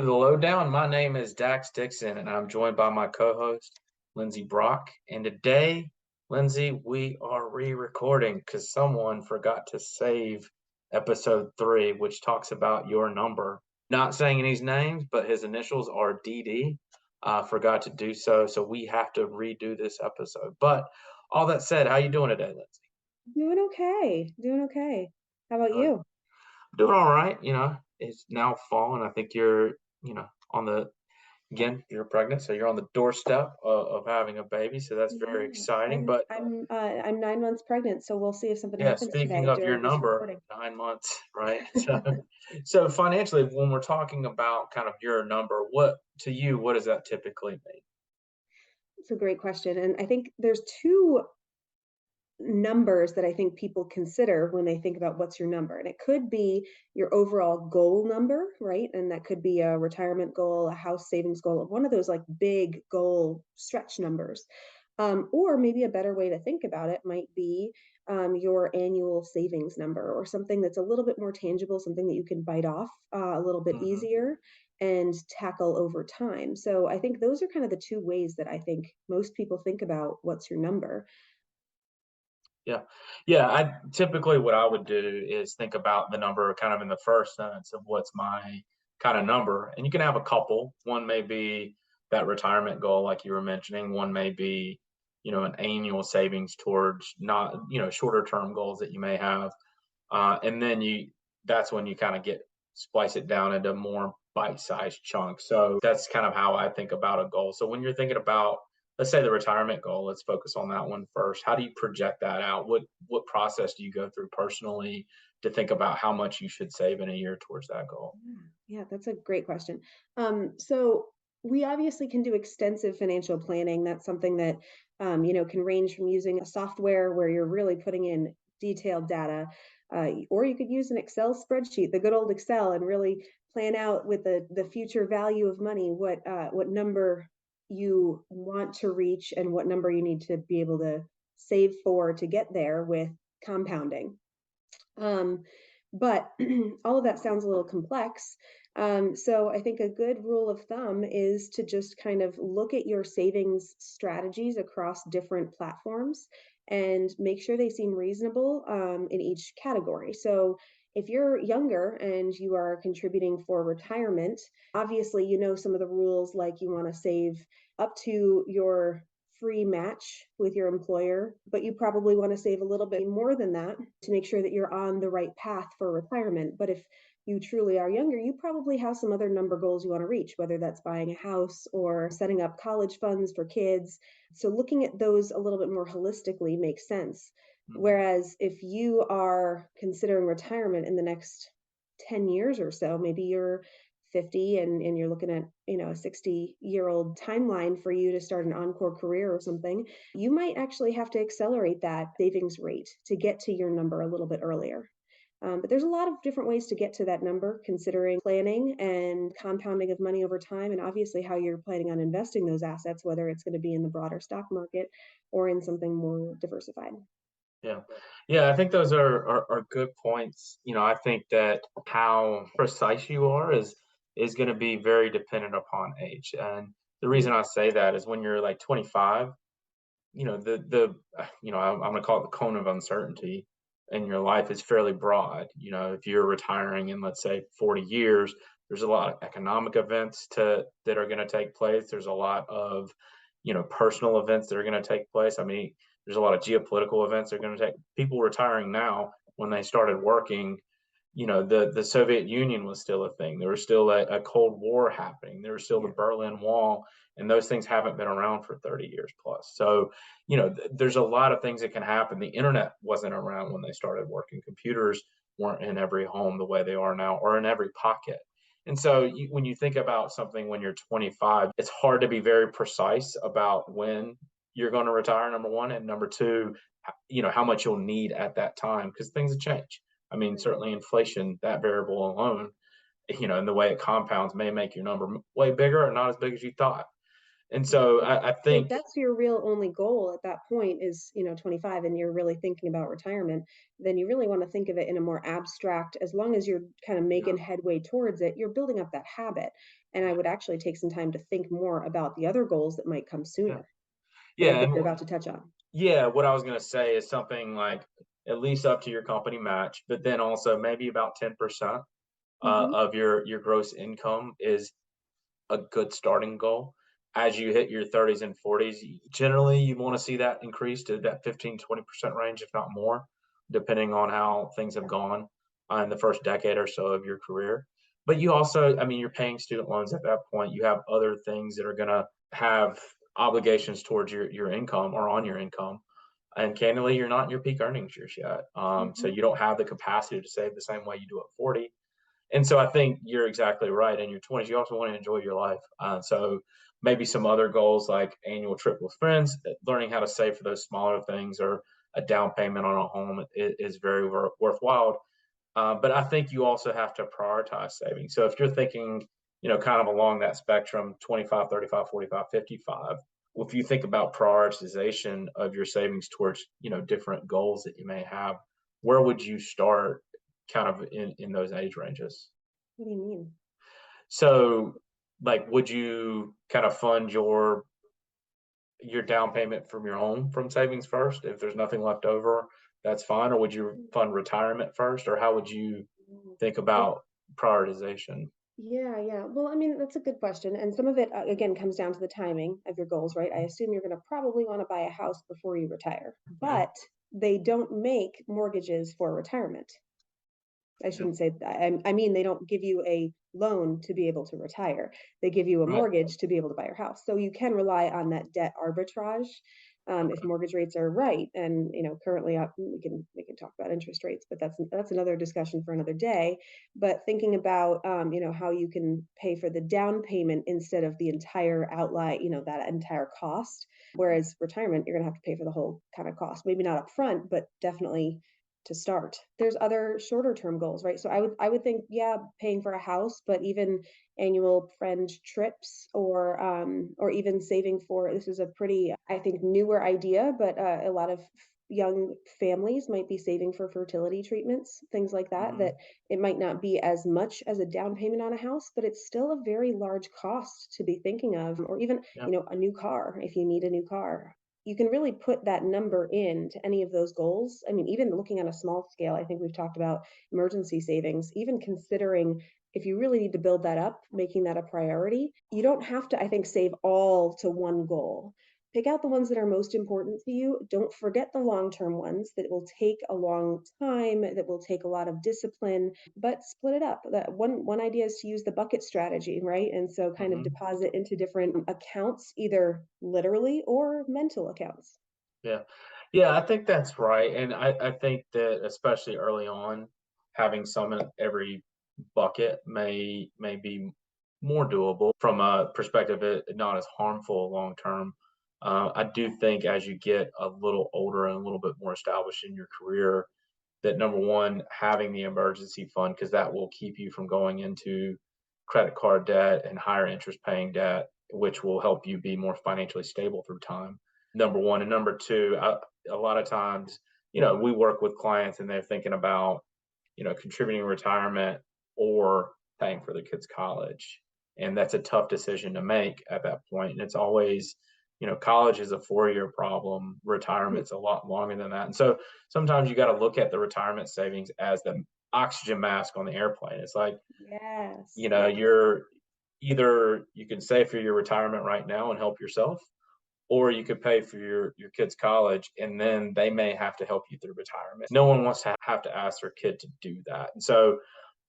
to the Lowdown. My name is Dax Dixon, and I'm joined by my co-host, Lindsey Brock. And today, Lindsey, we are re-recording because someone forgot to save episode 3, which talks about your number. Not saying any names, but his initials are DD. Forgot to do so, so we have to redo this episode. But all that said, how you doing today, Lindsey? Doing okay. Doing okay. How about Good. you? Doing all right. It's now fall, and I think you're, on the again, you're pregnant, so you're on the doorstep of having a baby, so that's very Yeah, exciting. I'm But I'm uh, I'm 9 months pregnant, so we'll see if something yeah, happens speaking today of your during this number, recording. 9 months, right? So financially, when we're talking about kind of your number, what to you, what does that typically mean? It's a great question, and I think there's two numbers that I think people consider when they think about what's your number. And it could be your overall goal number, right? And that could be a retirement goal, a house savings goal, one of those like big goal stretch numbers. Or maybe a better way to think about it might be your annual savings number or something that's a little bit more tangible, something that you can bite off a little bit Hmm. easier and tackle over time. So I think those are kind of the two ways that I think most people think about what's your number. Yeah. Yeah. I typically what I would do is think about the number kind of in the first sentence of what's my kind of number. And you can have a couple. One may be that retirement goal, like you were mentioning. One may be, an annual savings towards not, shorter term goals that you may have. And then that's when you kind of splice it down into more bite-sized chunks. So that's kind of how I think about a goal. So when you're thinking about, let's say the retirement goal, let's focus on that one first. How do you project that out? What process do you go through personally to think about how much you should save in a year towards that goal? Yeah, that's a great question. So we obviously can do extensive financial planning. That's something that can range from using a software where you're really putting in detailed data, or you could use an Excel spreadsheet, the good old Excel, and really plan out with the future value of money what number you want to reach and what number you need to be able to save for to get there with compounding. Um, but all of that sounds a little complex. So I think a good rule of thumb is to just kind of look at your savings strategies across different platforms and make sure they seem reasonable in each category. So if you're younger and you are contributing for retirement, obviously you know some of the rules, like you want to save up to your free match with your employer, but you probably want to save a little bit more than that to make sure that you're on the right path for retirement. But if you truly are younger, you probably have some other number goals you want to reach, whether that's buying a house or setting up college funds for kids. So looking at those a little bit more holistically makes sense. Mhm. Whereas if you are considering retirement in the next 10 years or so, maybe you're 50 and you're looking at a 60-year-old timeline for you to start an encore career or something, you might actually have to accelerate that savings rate to get to your number a little bit earlier. But there's a lot of different ways to get to that number, considering planning and compounding of money over time, and obviously how you're planning on investing those assets, whether it's going to be in the broader stock market or in something more diversified. Yeah. Yeah, I think those are good points. I think that how precise you are is going to be very dependent upon age. And the reason Mhm. I say that is when you're like 25, I'm going to call it the cone of uncertainty in your life is fairly broad. If you're retiring in, let's say, 40 years, there's a lot of economic events that are going to take place. There's a lot of, personal events that are going to take place. I mean, there's a lot of geopolitical events that are going to take people retiring now when they started working. The Soviet Union was still a thing. There was still a Cold War happening. There was still the Yeah. Berlin Wall, and those things haven't been around for 30 years plus. So, there's a lot of things that can happen. The internet wasn't around when they started working. Computers weren't in every home the way they are now, or in every pocket. And so, when you think about something when you're 25, it's hard to be very precise about when you're going to retire. Number one, and number two, how much you'll need at that time because things have changed. I mean, Right. certainly inflation, that variable alone, and the way it compounds may make your number way bigger or not as big as you thought. And so I So if think, that's your real only goal at that point is, 25 and you're really thinking about retirement, then you really want to think of it in a more abstract, as long as you're kind of yeah, making headway towards it, you're building up that habit. And I would actually take some time to think more about the other goals that might come yeah, sooner that yeah. you're about to touch on. Yeah, what I was gonna say is something like at least up to your company match, but then also maybe about 10% Hmm. of your gross income is a good starting goal. As you hit your 30s and 40s, generally you want to see that increase to that 15-20% range, if not more, depending on how things have gone in the first decade or so of your career. But you also, I mean, you're paying student loans at that point. You have other things that are going to have obligations towards your income or on your income. And candidly, you're not in your peak earnings years yet. So Hmm. you don't have the capacity to save the same way you do at 40. And so I think you're exactly right. In your 20s, you also want to enjoy your life. So maybe some other goals like annual trip with friends, learning how to save for those smaller things, or a down payment on a home is very worthwhile. But I think you also have to prioritize saving. So if you're thinking, kind of along that spectrum, 25, 35, 45, 55, if you think about prioritization of your savings towards, different goals that you may have, where would you start kind of in those age ranges? What do you mean? So, like, would you kind of fund your down payment from your home from savings first? If there's nothing left over, that's fine. Or would you fund retirement first? Or how would you Mm. think Well, about prioritization? yeah, yeah. Well, I mean, that's a good question. And some of it, again, comes down to the timing of your goals, right? I assume you're going to probably want to buy a house before you retire, Yeah, but they don't make mortgages for retirement. I yeah, shouldn't say that. I mean, they don't give you a loan to be able to retire. They give you a right. mortgage to be able to buy your house. So you can rely on that debt arbitrage if Okay. mortgage rates are right. And currently, we can talk about interest rates, but that's another discussion for another day. But thinking about how you can pay for the down payment instead of the entire outlay, that entire cost. Whereas retirement, you're gonna have to pay for the whole kind of cost. Maybe not up front, but definitely to start. There's other shorter term goals, right? So I would think, yeah, paying for a house, but even annual friend trips or even saving for, this is a pretty, I think, newer idea, but a lot of young families might be saving for fertility treatments, things like that, Hmm. that it might not be as much as a down payment on a house, but it's still a very large cost to be thinking of, or even, Yeah. a new car, if you need a new car. You can really put that number into any of those goals. I mean, even looking on a small scale, I think we've talked about emergency savings, even considering if you really need to build that up, making that a priority. You don't have to, I think, save all to one goal. Pick out the ones that are most important to you. Don't forget the long term ones that will take a long time, that will take a lot of discipline, but split it up. That one idea is to use the bucket strategy, right? And so kind of Hmm. deposit into different accounts, either literally or mental accounts. Yeah. Yeah, I think that's right. And I think that especially early on, having some in every bucket may be more doable from a perspective not as harmful long term. I do think as you get a little older and a little bit more established in your career, that number one, having the emergency fund, because that will keep you from going into credit card debt and higher interest paying debt, which will help you be more financially stable through time. Number one. And number two, a lot of times, we work with clients and they're thinking about, contributing retirement or paying for the kids' college. And that's a tough decision to make at that point. And it's always, college is a 4-year problem, Mm. retirement's a lot longer than that. And so sometimes you got to look at the retirement savings as the oxygen mask on the airplane. It's like, Yes, yes. you're either you can save for your retirement right now and help yourself, or you could pay for your kids' college, and then they may have to help you through retirement. No one wants to have to ask their kid to do that. And so,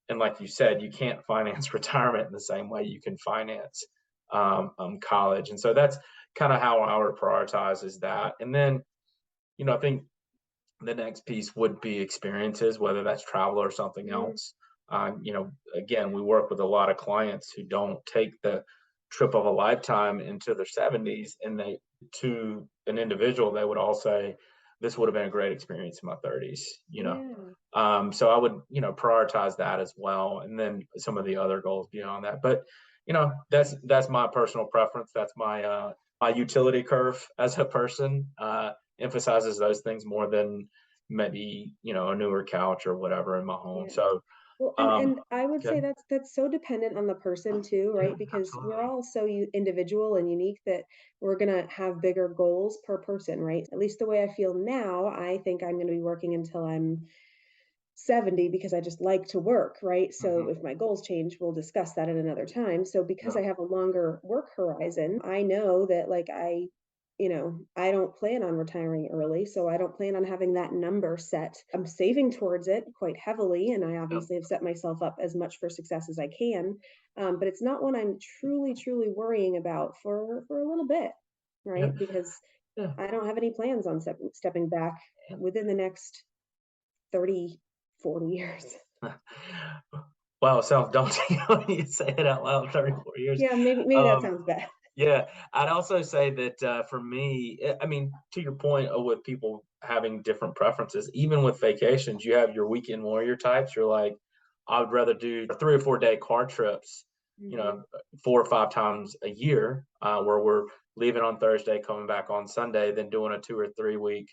and like you said, you can't finance retirement in the same way you can finance college. And so that's kind of how I would prioritize is that. And then, I think the next piece would be experiences, whether that's travel or something Mm, else. Again, we work with a lot of clients who don't take the trip of a lifetime into their 70s, and they, to an individual, they would all say, "This would have been a great experience in my 30s." yeah. So I would, prioritize that as well, and then some of the other goals beyond that. But that's my personal preference. That's my utility curve as a person, emphasizes those things more than maybe, a newer couch or whatever in my home. Yeah. So, Well, um, and I would say okay. that's so dependent on the person too, Yeah, right? Because we're absolutely. all so individual and unique that we're gonna have bigger goals per person, right? At least the way I feel now, I think I'm gonna be working until I'm 70 because I just like to work, right? So Hmm. if my goals change, we'll discuss that at another time. So because Yeah, I have a longer work horizon, I know that like I don't plan on retiring early, so I don't plan on having that number set. I'm saving towards it quite heavily, and I yeah, obviously have set myself up as much for success as I can. But it's not one I'm truly, truly worrying about for a little bit, yeah, right? Because yeah. I don't have any plans on stepping back within the next 30, 40 years. Wow, it sounds daunting when you say it out loud. 34 years. Yeah, maybe that Um, sounds bad. Yeah, I'd also say that for me, I mean, to your point of with people having different preferences, even with vacations, you have your weekend warrior types. You're like, I would rather do 3 or 4 day car trips, you Mhm. know, 4 or 5 times a year, where we're leaving on Thursday, coming back on Sunday, than doing a 2 or 3 week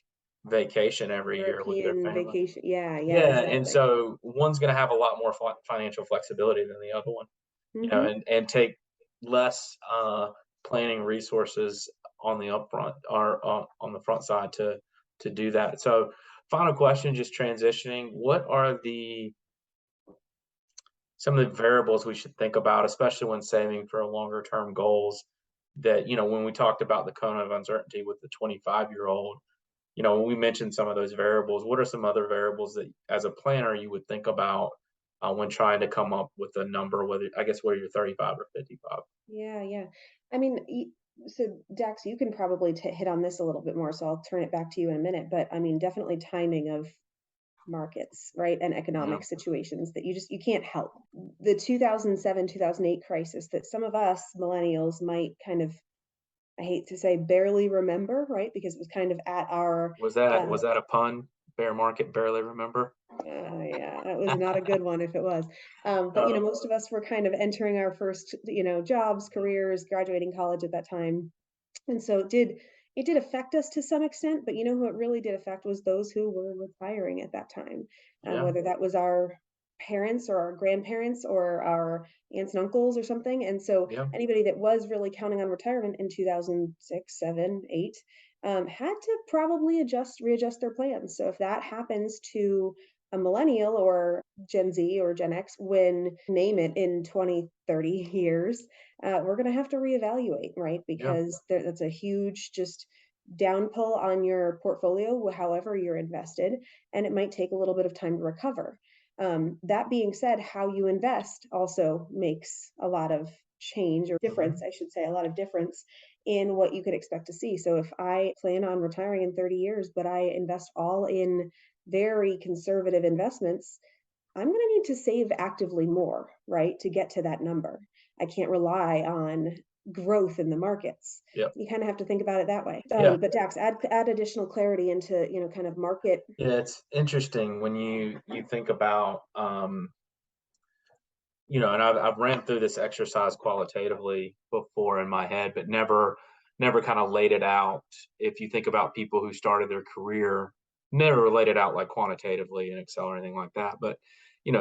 vacation every year with their European family. vacation. Yeah, yeah, Yeah, and exactly. so one's going to have a lot more financial flexibility than the other one, Mhm. and take less planning resources on the upfront or on the front side to do that. So, final question, just transitioning. What are the some of the variables we should think about, especially when saving for longer term goals? That when we talked about the cone of uncertainty with the 25-year-old, when we mentioned some of those variables, what are some other variables that, as a planner, you would think about when trying to come up with a number, whether you're 35 or 55? Yeah, yeah. I mean, so Dax, you can probably hit on this a little bit more, so I'll turn it back to you in a minute. But I mean, definitely timing of markets, right, and Yeah, economic situations that you can't help. The 2007, 2008 crisis that some of us millennials might kind of, I hate to say, barely remember, right? Because it was kind of at our was that uh, was that a pun? Bear market, barely remember. Yeah, that was not a good one if it was. But uh, most of us were kind of entering our first, jobs, careers, graduating college at that time. And so it did affect us to some extent, but who it really did affect was those who were retiring at that time, yeah, whether that was our parents or our grandparents or our aunts and uncles or something. And so yeah, anybody that was really counting on retirement in 2006, 7, 8 had to probably readjust their plans. So if that happens to a millennial or Gen Z or Gen X, when name it in 20, 30 years, we're going to have to reevaluate, right? yeah, Because that's a huge just down pull on your portfolio, however you're invested, and it might take a little bit of time to recover. That being said, how you invest also makes a lot of change or difference, mhm, I should say, a lot of difference in what you could expect to see. So if I plan on retiring in 30 years, but I invest all in very conservative investments, I'm going to need to save actively more, right, to get to that number. I can't rely on growth in the markets. yeah, You kind of have to think about it that way. yeah, But Dax, add additional clarity into kind of market. yeah. It's interesting when you think about and I've ran through this exercise qualitatively before in my head, but never kind of laid it out. If you think about people who started their career, never laid it out like quantitatively in Excel or anything like that. But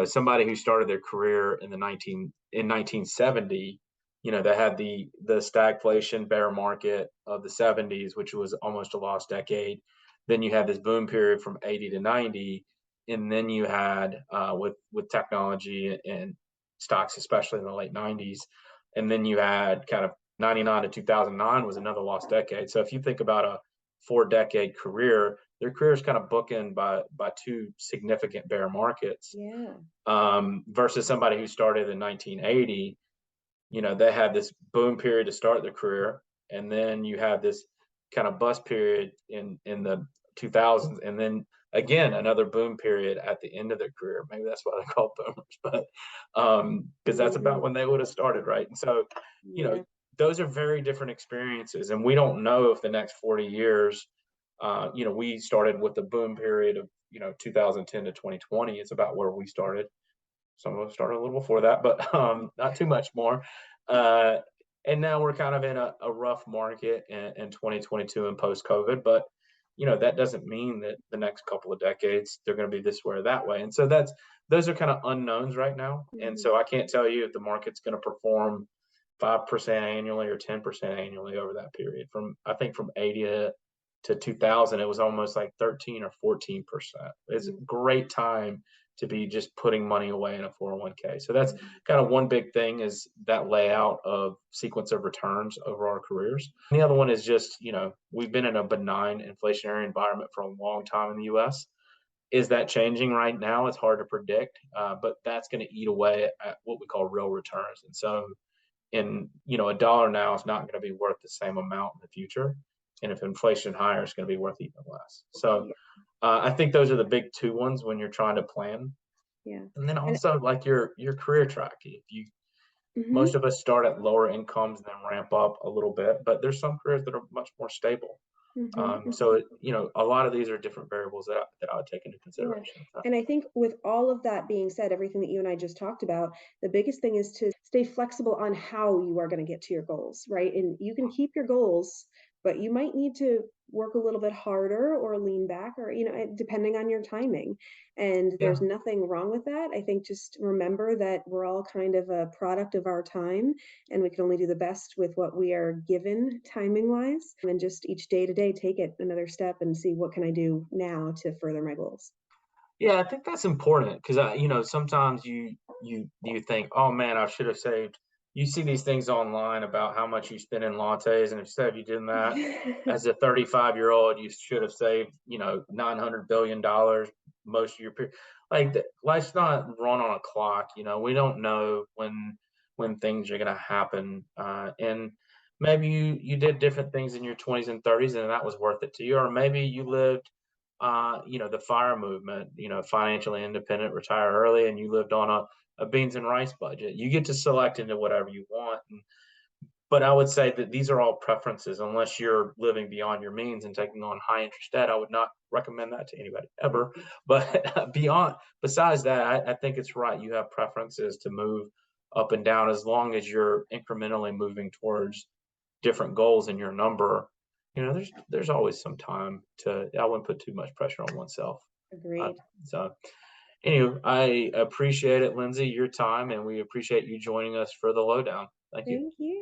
somebody who started their career in 1970, they had the stagflation bear market of the 70s, which was almost a lost decade. Then you had this boom period from 80 to 90, and then you had with technology and stocks, especially in the late 90s. And then you had kind of 99 to 2009 was another lost decade. So if you think about a 4 decade career, their career is kind of bookended by two significant bear markets, Yeah. versus somebody who started in 1980. They had this boom period to start their career, and then you have this kind of bust period in the 2000s, and then again another boom period at the end of their career. Maybe that's why they call boomers, but because that's about Hmm. when they would have started, right? And so, you know, Yeah. those are very different experiences, and we don't know if the next 40 years. We started with the boom period of 2010 to 2020. It's about where we started. Some of us started a little before that, but not too much more. uh, and now we're kind of in a rough market in 2022 and post COVID, but that doesn't mean that the next couple of decades they're going to be this way or that way. And so those are kind of unknowns right now. And Mhm. so I can't tell you if the market's going to perform 5% annually or 10% annually over that period. I think from 80 to 2000, it was almost like 13 or 14%. It's a Mhm. great time to be just putting money away in a 401k. So that's Mhm. kind of one big thing, is that layout of sequence of returns over our careers. And the other one is just, we've been in a benign inflationary environment for a long time in the US. Is that changing right now? It's hard to predict, but that's going to eat away at what we call real returns. And so in a dollar now is not going to be worth the same amount in the future, and if inflation higher, it's going to be worth even less. So Yeah. I think those are the big two ones when you're trying to plan. Yeah. And then And also like your career track. If you mhm. Most of us start at lower incomes and then ramp up a little bit, but there's some careers that are much more stable. Mhm. So Mhm. a lot of these are different variables that I would take into Yeah. consideration. So, And I think with all of that being said, everything that you and I just talked about, the biggest thing is to stay flexible on how you are going to get to your goals, right? And you can keep your goals, but you might need to work a little bit harder or lean back or, depending on your timing. And there's yeah. nothing wrong with that. I think just remember that we're all kind of a product of our time and we can only do the best with what we are given timing wise. And just each day to day, take it another step and see what can I do now to further my goals. Yeah, I think that's important because sometimes you think, oh man, I should have saved. You see these things online about how much you spend in lattes, and instead of you doing that as a 35-year-old, you should have saved $900 billion most of your period. Life's not run on a clock. We don't know when things are going to happen, and maybe you did different things in your 20s and 30s, and that was worth it to you, or maybe you lived the fire movement, financially independent, retire early, and you lived on a beans and rice budget. You get to select into whatever you want. But I would say that these are all preferences. Unless you're living beyond your means and taking on high interest debt, I would not recommend that to anybody ever. But besides that, I think it's right. You have preferences to move up and down as long as you're incrementally moving towards different goals in your number. There's always some time to. I wouldn't put too much pressure on oneself. Uh, Agreed. so, anyway, I appreciate it, Lindsay, your time, and we appreciate you joining us for the lowdown. Thank you. Thank you.